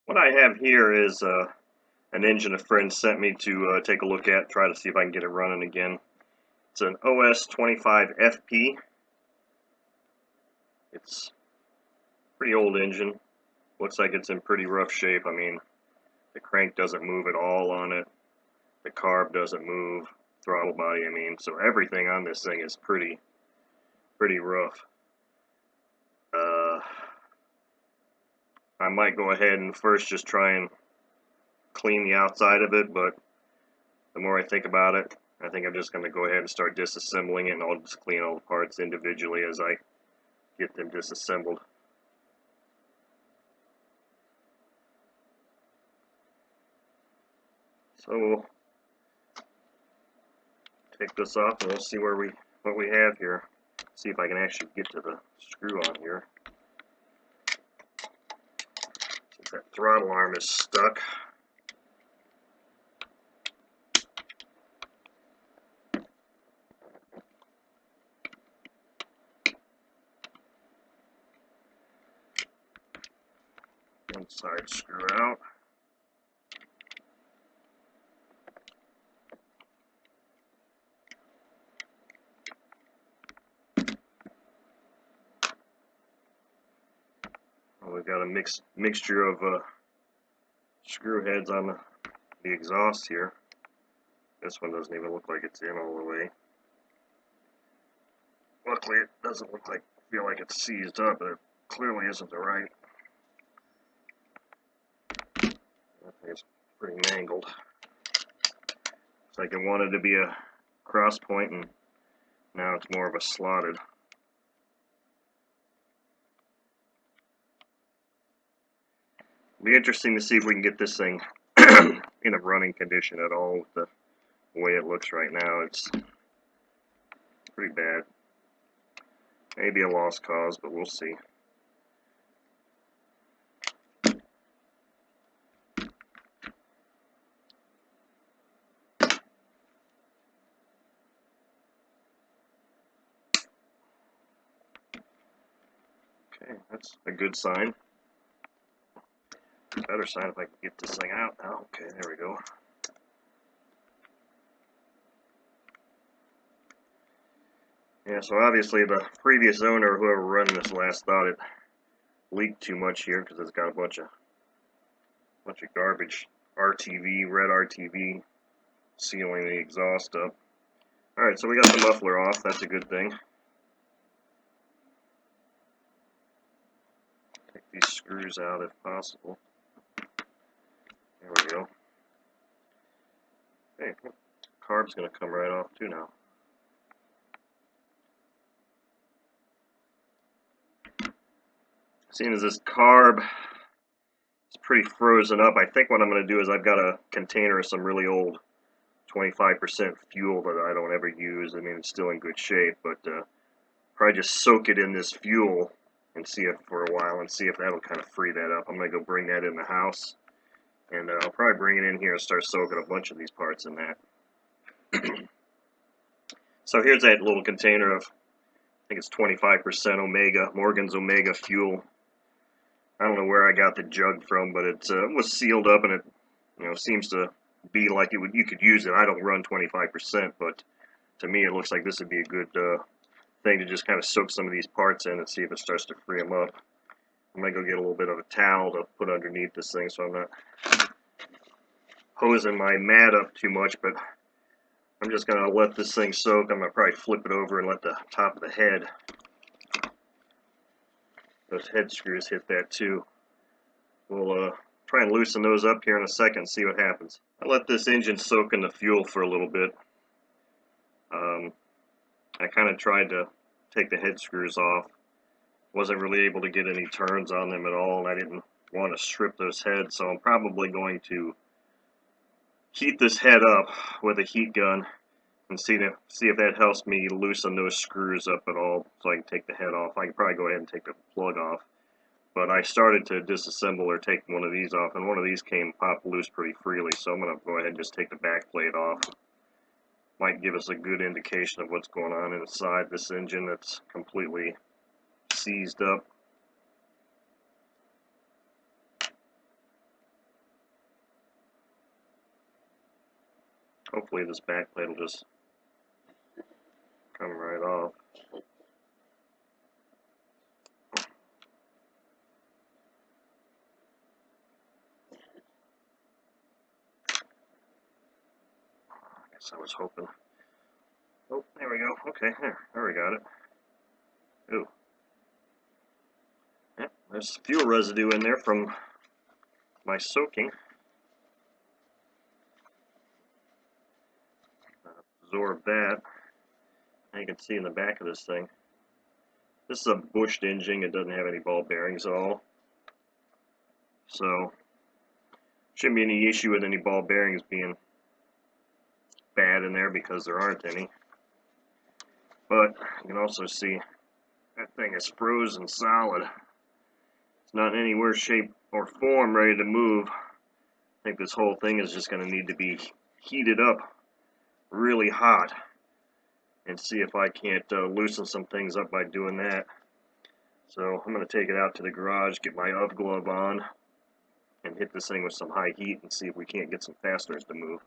What I have here is an engine a friend sent me to take a look at, try to see if I can get it running again. It's an OS25FP. It's a pretty old engine. Looks like it's in pretty rough shape. I mean, the crank doesn't move at all on it. The carb doesn't move. Throttle body, I mean, so everything on this thing is pretty rough. I might go ahead and first just try and clean the outside of it, but the more I think about it, I think I'm just going to go ahead and start disassembling it, and I'll just clean all the parts individually as I get them disassembled. So we'll take this off and we'll see what we have here. See if I can actually get to the screw on here. Since that throttle arm is stuck. One side screw out. We've got a mixture of screw heads on the exhaust here. This one doesn't even look like it's in all the way. Luckily, it doesn't feel like it's seized up, but it clearly isn't the right. I think it's pretty mangled. Looks like it wanted to be a cross point, and now it's more of a slotted. It'll be interesting to see if we can get this thing in a running condition at all with the way it looks right now. It's pretty bad. Maybe a lost cause, but we'll see. Okay, that's a good sign. Better sign if I can get this thing out now. Okay, there we go. Yeah, so obviously the previous owner, whoever run this last, thought it leaked too much here because it's got a bunch of garbage RTV, red RTV, sealing the exhaust up. Alright, so we got the muffler off. That's a good thing. Take these screws out if possible. There we go. Hey, carb's going to come right off too now. Seeing as this carb is pretty frozen up, I think what I'm going to do is I've got a container of some really old 25% fuel that I don't ever use. I mean, it's still in good shape, but probably just soak it in this fuel and see it for a while and see if that'll kind of free that up. I'm going to go bring that in the house, and I'll probably bring it in here and start soaking a bunch of these parts in that. So here's that little container of, I think it's 25% Omega, Morgan's Omega fuel. I don't know where I got the jug from, but it was sealed up, and it seems to be like you could use it. I don't run 25%, but to me it looks like this would be a good thing to just kind of soak some of these parts in and see if it starts to free them up. I'm going to go get a little bit of a towel to put underneath this thing so I'm not hosing my mat up too much, but I'm just going to let this thing soak. I'm going to probably flip it over and let the top of the head, those head screws, hit that too. We'll try and loosen those up here in a second and see what happens. I let this engine soak in the fuel for a little bit. I kind of tried to take the head screws off. Wasn't really able to get any turns on them at all, and I didn't want to strip those heads, so I'm probably going to heat this head up with a heat gun and see if that helps me loosen those screws up at all so I can take the head off. I can probably go ahead and take the plug off. But I started to disassemble or take one of these off, and one of these popped loose pretty freely, so I'm going to go ahead and just take the back plate off. Might give us a good indication of what's going on inside this engine that's completely seized up. Hopefully this back plate will just come right off. I guess I was hoping. Oh, there we go. Okay, there we got it. Ooh. Yep, there's fuel residue in there from my soaking. Absorb that. Now you can see in the back of this thing. This is a bushed engine. It doesn't have any ball bearings at all. So, shouldn't be any issue with any ball bearings being bad in there because there aren't any. But you can also see that thing is frozen solid. It's not in any worse shape or form ready to move. I think this whole thing is just going to need to be heated up really hot and see if I can't loosen some things up by doing that. So I'm going to take it out to the garage, get my UV glove on, and hit this thing with some high heat and see if we can't get some fasteners to move.